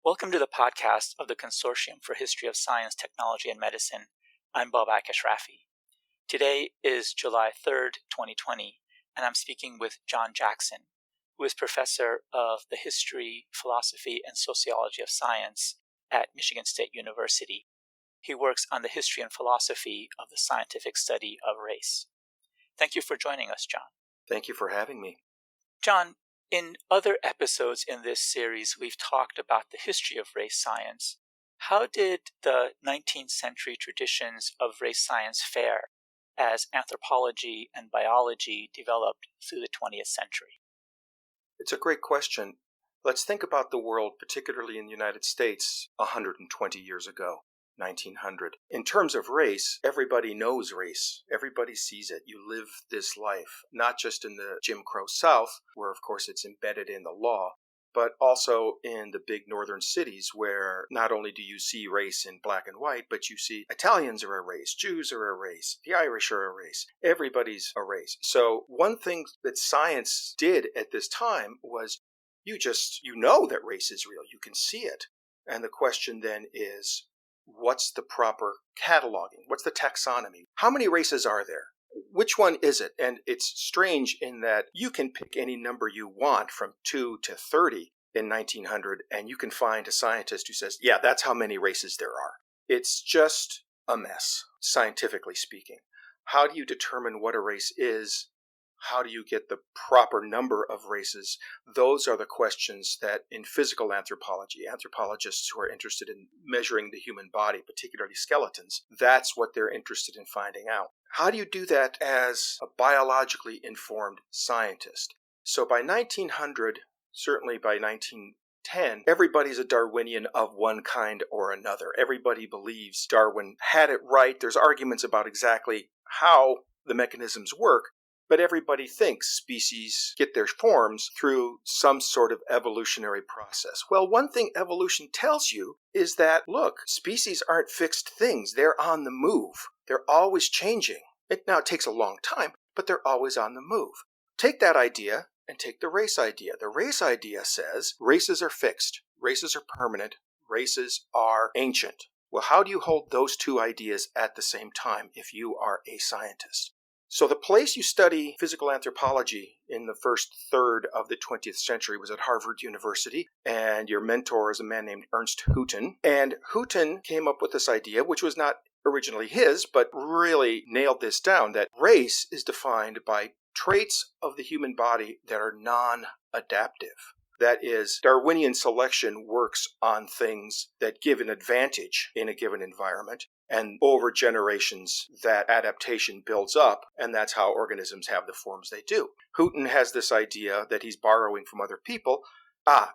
Welcome to the podcast of the Consortium for History of Science, Technology, and Medicine. I'm Bob Akashrafi. Today is July 3rd, 2020, and I'm speaking with John Jackson, who is professor of the history, philosophy, and sociology of science at Michigan State University. He works on the history and philosophy of the scientific study of race. Thank you for joining us, John. Thank you for having me. John, in other episodes in this series, we've talked about the history of race science. How did the 19th century traditions of race science fare as anthropology and biology developed through the 20th century? It's a great question. Let's think about the world, particularly in the United States, 120 years ago. 1900. In terms of race, everybody knows race. Everybody sees it. You live this life, not just in the Jim Crow South, where of course it's embedded in the law, but also in the big northern cities where not only do you see race in black and white, but you see Italians are a race, Jews are a race, the Irish are a race. Everybody's a race. So one thing that science did at this time was you know that race is real. You can see it. And the question then is, what's the proper cataloging? What's the taxonomy? How many races are there? Which one is it? And it's strange in that you can pick any number you want from 2 to 30 in 1900, and you can find a scientist who says, yeah, that's how many races there are. It's just a mess, scientifically speaking. How do you determine what a race is? How do you get the proper number of races? Those are the questions that in physical anthropology, anthropologists who are interested in measuring the human body, particularly skeletons, that's what they're interested in finding out. How do you do that as a biologically informed scientist? So by 1900, certainly by 1910, everybody's a Darwinian of one kind or another. Everybody believes Darwin had it right. There's arguments about exactly how the mechanisms work. But everybody thinks species get their forms through some sort of evolutionary process. Well, one thing evolution tells you is that, look, species aren't fixed things. They're on the move. They're always changing. It takes a long time, but they're always on the move. Take that idea and take the race idea. The race idea says races are fixed. Races are permanent. Races are ancient. Well, how do you hold those two ideas at the same time if you are a scientist? So the place you study physical anthropology in the first third of the 20th century was at Harvard University, and your mentor is a man named Ernst Hooton. And Hooton came up with this idea, which was not originally his, but really nailed this down, that race is defined by traits of the human body that are non-adaptive. That is, Darwinian selection works on things that give an advantage in a given environment. And over generations, that adaptation builds up, and that's how organisms have the forms they do. Hooton has this idea that he's borrowing from other people.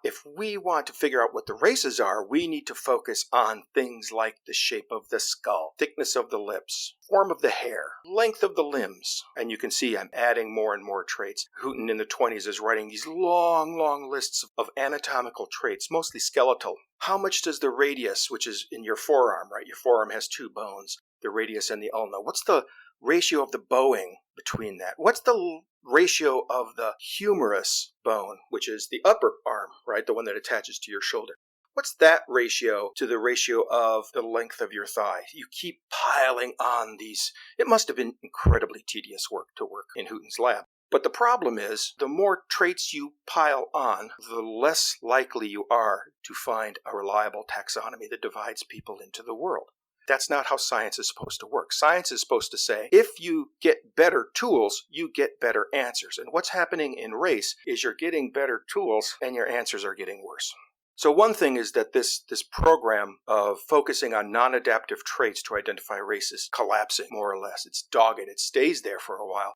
If we want to figure out what the races are, we need to focus on things like the shape of the skull, thickness of the lips, form of the hair, length of the limbs. And you can see I'm adding more and more traits. Hooton in the 20s is writing these long lists of anatomical traits, mostly skeletal. How much does the radius, which is in your forearm, right? Your forearm has two bones, the radius and the ulna. What's the ratio of the bowing between that? What's the ratio of the humerus bone, which is the upper arm, right? The one that attaches to your shoulder. What's that ratio to the ratio of the length of your thigh? You keep piling on these. It must have been incredibly tedious work to work in Hooton's lab. But the problem is, the more traits you pile on, the less likely you are to find a reliable taxonomy that divides people into the world. That's not how science is supposed to work. Science is supposed to say, if you get better tools, you get better answers. And what's happening in race is you're getting better tools and your answers are getting worse. So one thing is that this program of focusing on non-adaptive traits to identify race is collapsing, more or less. It's dogged. It stays there for a while,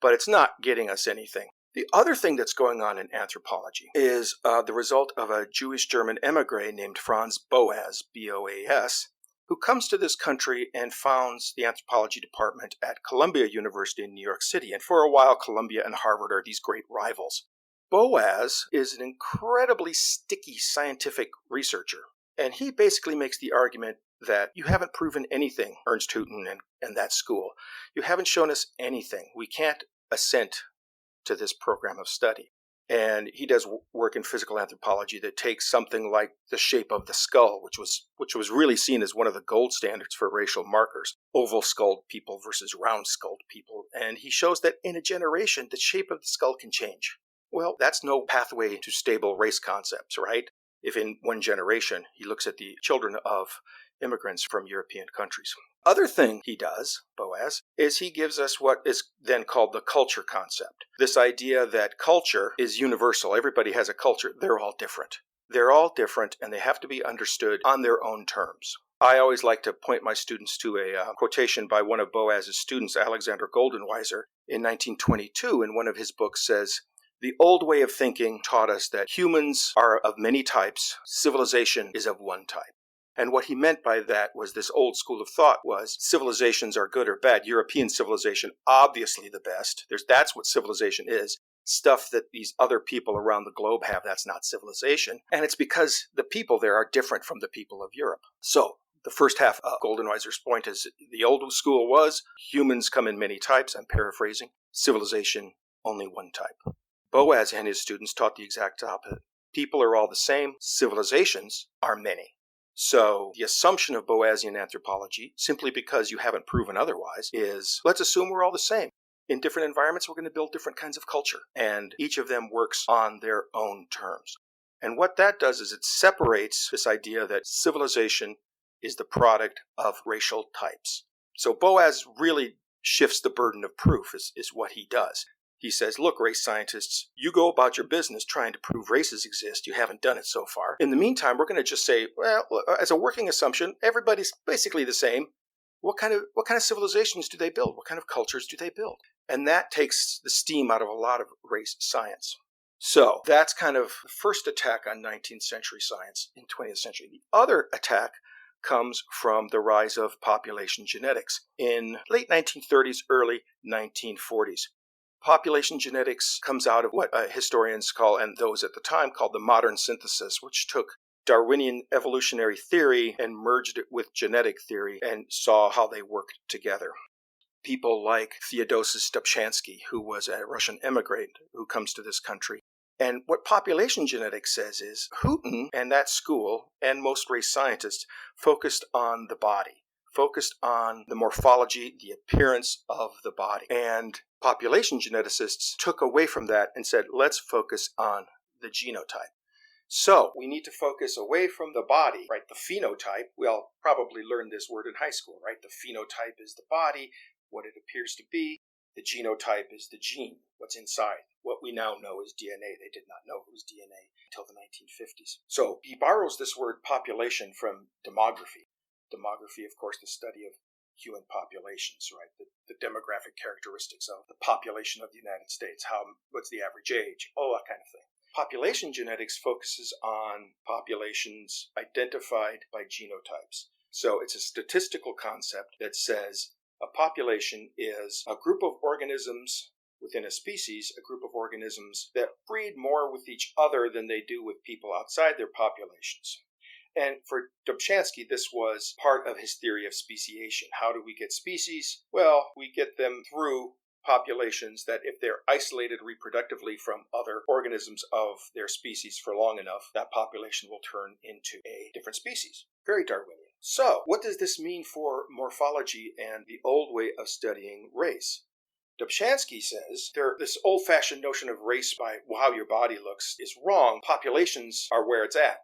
but it's not getting us anything. The other thing that's going on in anthropology is the result of a Jewish-German emigre named Franz Boas, B-O-A-S, who comes to this country and founds the anthropology department at Columbia University in New York City. And for a while, Columbia and Harvard are these great rivals. Boas is an incredibly sticky scientific researcher. And he basically makes the argument that you haven't proven anything, Ernst Hooton and that school. You haven't shown us anything. We can't assent to this program of study. And he does work in physical anthropology that takes something like the shape of the skull, which was really seen as one of the gold standards for racial markers, oval-skulled people versus round-skulled people. And he shows that in a generation, the shape of the skull can change. Well, that's no pathway to stable race concepts, right? If in one generation he looks at the children of immigrants from European countries. Other thing he does, Boas, is he gives us what is then called the culture concept. This idea that culture is universal. Everybody has a culture. They're all different. They're all different, and they have to be understood on their own terms. I always like to point my students to a quotation by one of Boas's students, Alexander Goldenweiser, in 1922, in one of his books says, "The old way of thinking taught us that humans are of many types, civilization is of one type." And what he meant by that was this old school of thought was civilizations are good or bad. European civilization, obviously the best. That's what civilization is. Stuff that these other people around the globe have, that's not civilization. And it's because the people there are different from the people of Europe. So the first half of Goldenweiser's point is the old school was humans come in many types. I'm paraphrasing. Civilization, only one type. Boas and his students taught the exact opposite. People are all the same. Civilizations are many. So the assumption of Boasian anthropology, simply because you haven't proven otherwise, is let's assume we're all the same. In different environments, we're going to build different kinds of culture, and each of them works on their own terms. And what that does is it separates this idea that civilization is the product of racial types. So Boas really shifts the burden of proof is what he does. He says, look, race scientists, you go about your business trying to prove races exist. You haven't done it so far. In the meantime, we're going to just say, well, as a working assumption, everybody's basically the same. What kind of civilizations do they build? What kind of cultures do they build? And that takes the steam out of a lot of race science. So that's kind of the first attack on 19th century science in 20th century. The other attack comes from the rise of population genetics in late 1930s, early 1940s. Population genetics comes out of what historians call, and those at the time called, the modern synthesis, which took Darwinian evolutionary theory and merged it with genetic theory and saw how they worked together. People like Theodosis Dobzhansky, who was a Russian immigrant who comes to this country. And what population genetics says is Hooton and that school and most race scientists focused on the body, focused on the morphology, the appearance of the body. And population geneticists took away from that and said, let's focus on the genotype. So we need to focus away from the body, right? The phenotype. We all probably learned this word in high school, right? The phenotype is the body, what it appears to be. The genotype is the gene, what's inside. What we now know is DNA. They did not know it was DNA until the 1950s. So he borrows this word population from demography. Demography, of course, the study of human populations, right? The demographic characteristics of the population of the United States. What's the average age? All that kind of thing. Population genetics focuses on populations identified by genotypes. So it's a statistical concept that says a population is a group of organisms within a species, a group of organisms that breed more with each other than they do with people outside their populations. And for Dobzhansky, this was part of his theory of speciation. How do we get species? Well, we get them through populations that if they're isolated reproductively from other organisms of their species for long enough, that population will turn into a different species. Very Darwinian. So, what does this mean for morphology and the old way of studying race? Dobzhansky says this old-fashioned notion of race by how your body looks is wrong. Populations are where it's at.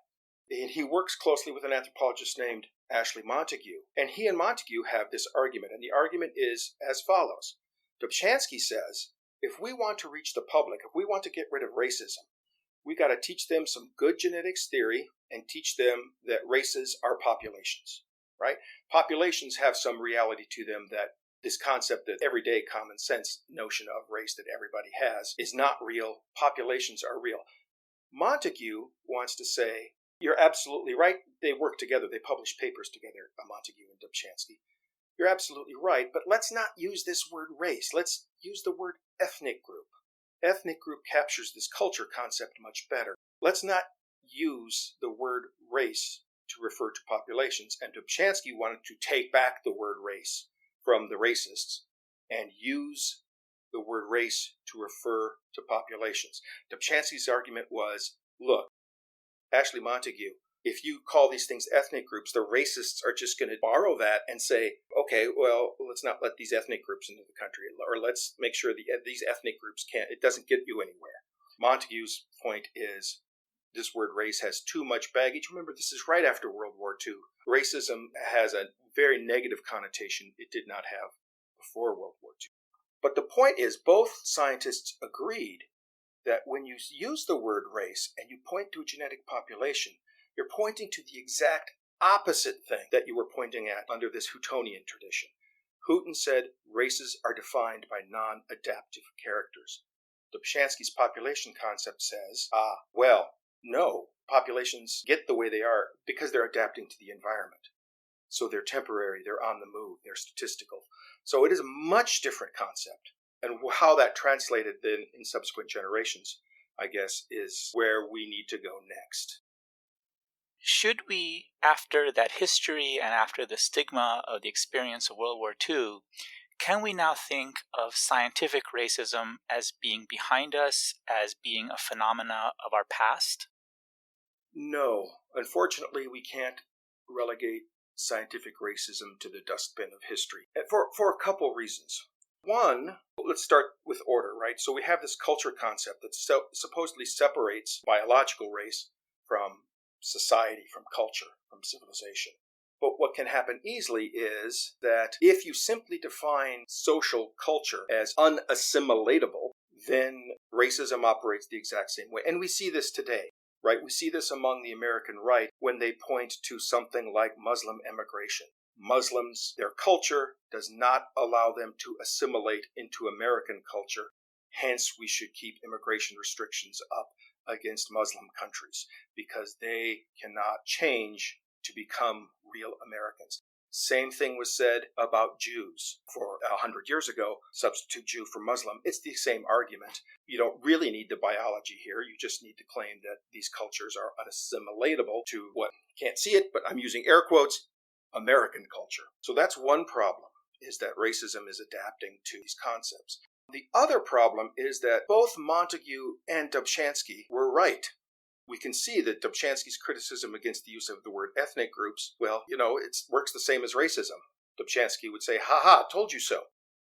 And he works closely with an anthropologist named Ashley Montague. And he and Montague have this argument. And the argument is as follows. Dobzhansky says, if we want to reach the public, if we want to get rid of racism, we got to teach them some good genetics theory and teach them that races are populations, right? Populations have some reality to them, that this concept, that everyday common sense notion of race that everybody has, is not real. Populations are real. Montague wants to say, you're absolutely right. They work together. They publish papers together, Montague and Dobzhansky. You're absolutely right, but let's not use this word race. Let's use the word ethnic group. Ethnic group captures this culture concept much better. Let's not use the word race to refer to populations. And Dobzhansky wanted to take back the word race from the racists and use the word race to refer to populations. Dobzhansky's argument was, look, Ashley Montague, if you call these things ethnic groups, the racists are just going to borrow that and say, okay, well, let's not let these ethnic groups into the country, or let's make sure these ethnic groups it doesn't get you anywhere. Montague's point is this word race has too much baggage. Remember, this is right after World War II. Racism has a very negative connotation it did not have before World War II. But the point is, both scientists agreed that when you use the word race and you point to a genetic population, you're pointing to the exact opposite thing that you were pointing at under this Hootonian tradition. Hooton said races are defined by non-adaptive characters. Dobzhansky's population concept says, no, populations get the way they are because they're adapting to the environment. So they're temporary, they're on the move, they're statistical. So it is a much different concept. And how that translated then in subsequent generations, I guess, is where we need to go next. Should we, after that history and after the stigma of the experience of World War II, can we now think of scientific racism as being behind us, as being a phenomena of our past? No. Unfortunately, we can't relegate scientific racism to the dustbin of history for a couple reasons. One, let's start with order, right? So we have this culture concept that supposedly separates biological race from society, from culture, from civilization. But what can happen easily is that if you simply define social culture as unassimilatable, then racism operates the exact same way. And we see this today, right? We see this among the American right when they point to something like Muslim immigration. Muslims, their culture does not allow them to assimilate into American culture. Hence, we should keep immigration restrictions up against Muslim countries because they cannot change to become real Americans. Same thing was said about Jews for 100 years ago. Substitute Jew for Muslim. It's the same argument. You don't really need the biology here. You just need to claim that these cultures are unassimilatable to what, you can't see it, but I'm using air quotes, American culture. So that's one problem, is that racism is adapting to these concepts. The other problem is that both Montague and Dobzhansky were right. We can see that Dobzhansky's criticism against the use of the word ethnic groups, it works the same as racism. Dobzhansky would say, ha, told you so.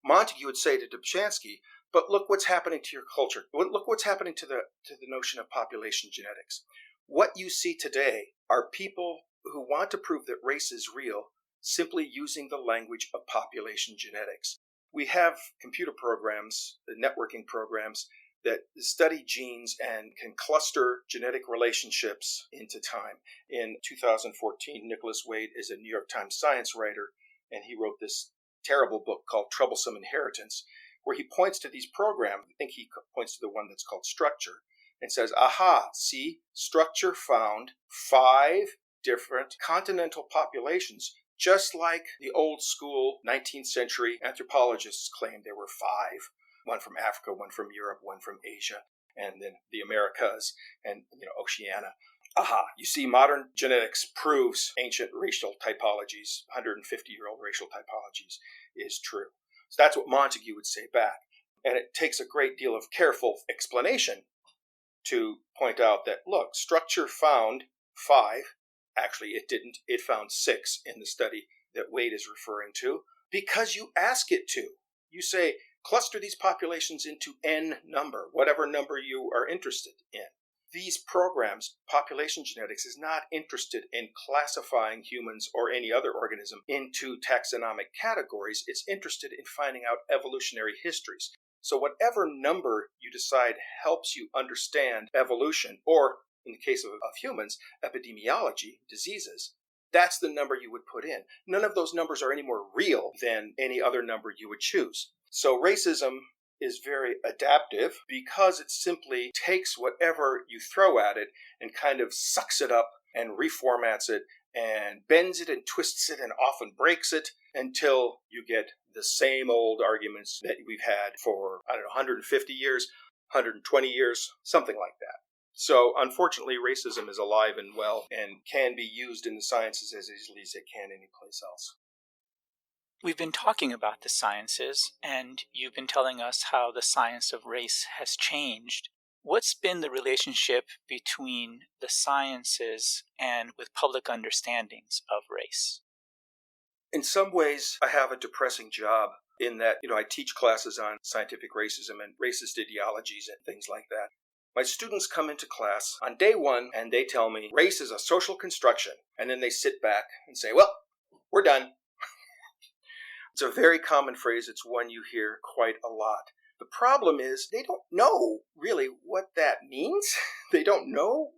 Montague would say to Dobzhansky, but look what's happening to your culture. Look what's happening to the notion of population genetics. What you see today are people who want to prove that race is real simply using the language of population genetics. We have computer programs, networking programs, that study genes and can cluster genetic relationships into time. In 2014, Nicholas Wade is a New York Times science writer, and he wrote this terrible book called Troublesome Inheritance, where he points to these programs. I think he points to the one that's called Structure, and says, aha, see, Structure found 5 different continental populations, just like the old school 19th century anthropologists claimed there were 5. One from Africa, one from Europe, one from Asia, and then the Americas and Oceania. Aha, you see, modern genetics proves ancient racial typologies, 150-year-old racial typologies, is true. So that's what Montague would say back. And it takes a great deal of careful explanation to point out that, look, Structure found 5. Actually, it didn't. It found 6 in the study that Wade is referring to because you ask it to. You say, cluster these populations into n number, whatever number you are interested in. These programs, population genetics, is not interested in classifying humans or any other organism into taxonomic categories. It's interested in finding out evolutionary histories. So whatever number you decide helps you understand evolution, or in the case of humans, epidemiology, diseases, that's the number you would put in. None of those numbers are any more real than any other number you would choose. So racism is very adaptive because it simply takes whatever you throw at it and kind of sucks it up and reformats it and bends it and twists it and often breaks it until you get the same old arguments that we've had for, 150 years, 120 years, something like that. So unfortunately, racism is alive and well and can be used in the sciences as easily as it can anyplace else. We've been talking about the sciences, and you've been telling us how the science of race has changed. What's been the relationship between the sciences and with public understandings of race? In some ways, I have a depressing job in that, I teach classes on scientific racism and racist ideologies and things like that. My students come into class on day one and they tell me race is a social construction. And then they sit back and say, well, we're done. It's a very common phrase. It's one you hear quite a lot. The problem is they don't know really what that means. They don't know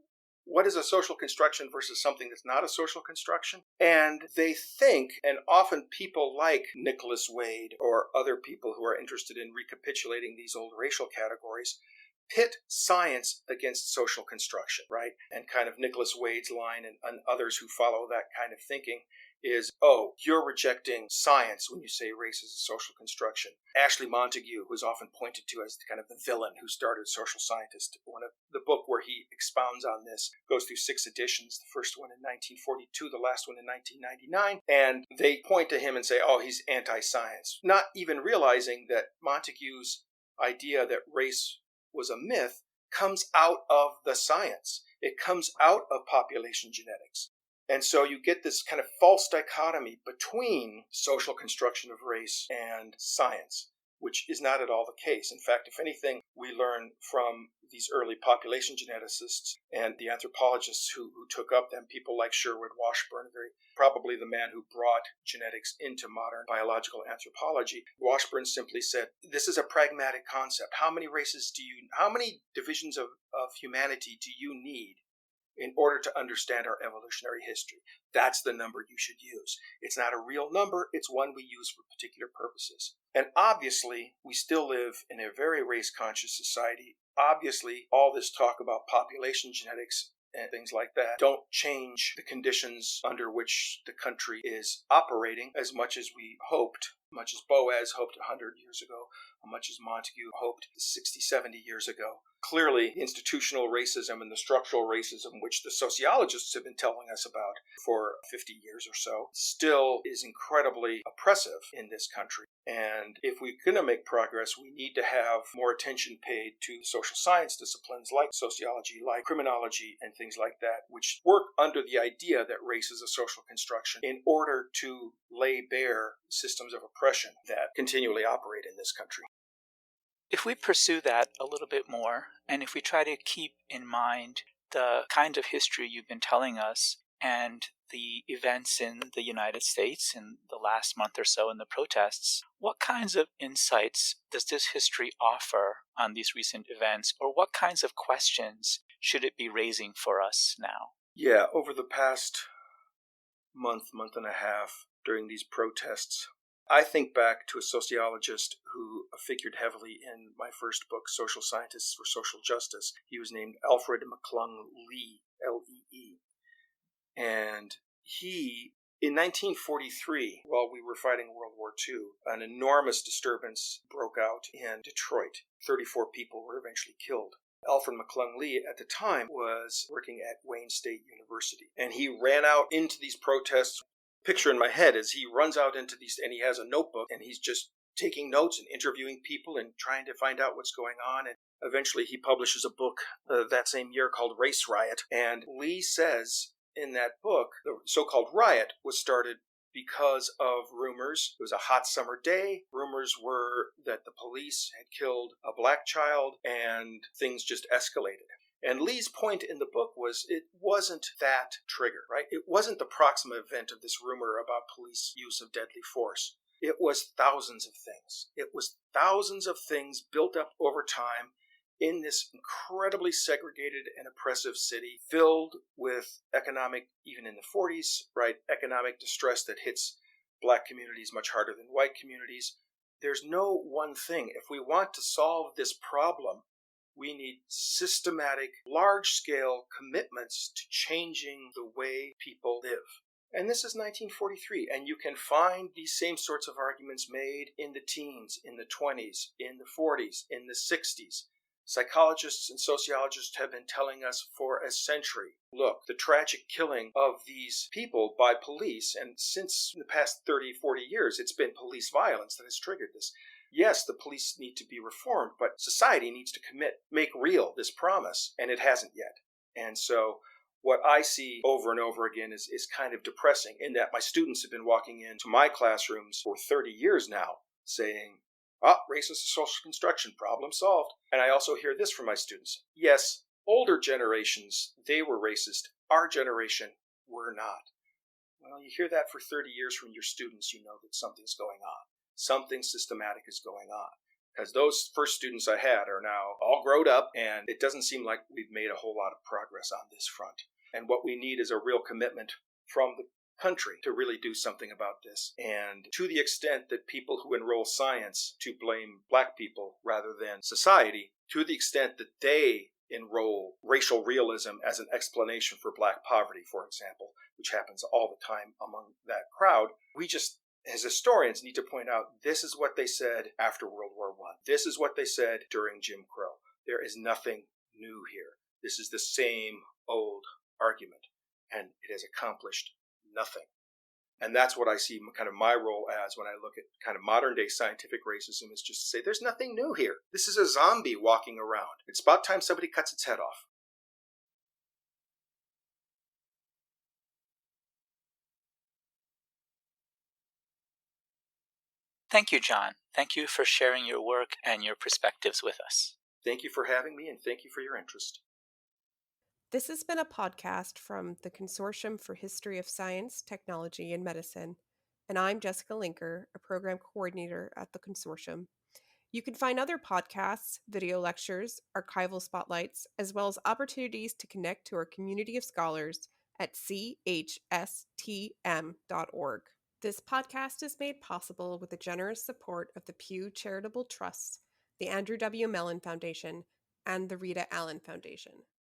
what is a social construction versus something that's not a social construction. And they think, and often people like Nicholas Wade or other people who are interested in recapitulating these old racial categories, pit science against social construction, right? And kind of Nicholas Wade's line and others who follow that kind of thinking is, oh, you're rejecting science when you say race is a social construction. Ashley Montagu, who's often pointed to as kind of the villain who started Social Scientist, one of the book where he expounds on this, goes through 6 editions, the first one in 1942, the last one in 1999, and they point to him and say, oh, he's anti-science, not even realizing that Montagu's idea that race was a myth comes out of the science. It comes out of population genetics. And so you get this kind of false dichotomy between social construction of race and science, which is not at all the case. In fact, if anything, we learn from these early population geneticists and the anthropologists who took up them, people like Sherwood Washburn, probably the man who brought genetics into modern biological anthropology. Washburn simply said, this is a pragmatic concept. How many divisions of humanity do you need in order to understand our evolutionary history? That's the number you should use. It's not a real number. It's one we use for particular purposes. And obviously, we still live in a very race-conscious society. Obviously, all this talk about population genetics and things like that don't change the conditions under which the country is operating as much as we hoped, much as Boas hoped 100 years ago, much as Montagu hoped 60, 70 years ago. Clearly, institutional racism and the structural racism, which the sociologists have been telling us about for 50 years or so, still is incredibly oppressive in this country. And if we're going to make progress, we need to have more attention paid to social science disciplines like sociology, like criminology, and things like that, which work under the idea that race is a social construction in order to lay bare systems of oppression that continually operate in this country. If we pursue that a little bit more, and if we try to keep in mind the kind of history you've been telling us and the events in the United States in the last month or so in the protests, what kinds of insights does this history offer on these recent events, or what kinds of questions should it be raising for us now? Yeah, over the past month and a half during these protests, I think back to a sociologist who figured heavily in my first book, Social Scientists for Social Justice. He was named Alfred McClung Lee, L-E-E. And he, in 1943, while we were fighting World War II, an enormous disturbance broke out in Detroit. 34 people were eventually killed. Alfred McClung Lee at the time was working at Wayne State University. And he ran out into these protests. Picture in my head is he runs out into these, and he has a notebook, and he's just taking notes and interviewing people and trying to find out what's going on. And eventually he publishes a book that same year called Race Riot. And Lee says in that book, the so-called riot was started because of rumors. It was a hot summer day. Rumors were that the police had killed a black child, and things just escalated. And Lee's point in the book was it wasn't that trigger, right? It wasn't the proximate event of this rumor about police use of deadly force. It was thousands of things. It was thousands of things built up over time in this incredibly segregated and oppressive city, filled with economic, even in the 40s, right, economic distress that hits black communities much harder than white communities. There's no one thing. If we want to solve this problem, we need systematic, large-scale commitments to changing the way people live. And this is 1943, and you can find these same sorts of arguments made in the teens, in the 20s, in the 40s, in the 60s. Psychologists and sociologists have been telling us for a century, look, the tragic killing of these people by police, and since the past 30, 40 years, it's been police violence that has triggered this. Yes, the police need to be reformed, but society needs to make real this promise, and it hasn't yet. And so what I see over and over again is kind of depressing, in that my students have been walking into my classrooms for 30 years now saying, race is a social construction, problem solved. And I also hear this from my students. Yes, older generations, they were racist. Our generation, we're not. Well, you hear that for 30 years from your students, you know that something's going on. Something systematic is going on. Because those first students I had are now all grown up, and it doesn't seem like we've made a whole lot of progress on this front. And what we need is a real commitment from the country to really do something about this. And to the extent that people who enroll science to blame black people rather than society, to the extent that they enroll racial realism as an explanation for black poverty, for example, which happens all the time among that crowd, we just, as historians, need to point out this is what they said after World War I. This is what they said during Jim Crow. There is nothing new here. This is the same old argument, and it has accomplished nothing. And that's what I see kind of my role as when I look at kind of modern day scientific racism, is just to say there's nothing new here. This is a zombie walking around. It's about time somebody cuts its head off. Thank you, John. Thank you for sharing your work and your perspectives with us. Thank you for having me, and thank you for your interest. This has been a podcast from the Consortium for History of Science, Technology, and Medicine, and I'm Jessica Linker, a program coordinator at the consortium. You can find other podcasts, video lectures, archival spotlights, as well as opportunities to connect to our community of scholars at chstm.org. This podcast is made possible with the generous support of the Pew Charitable Trust, the Andrew W. Mellon Foundation, and the Rita Allen Foundation.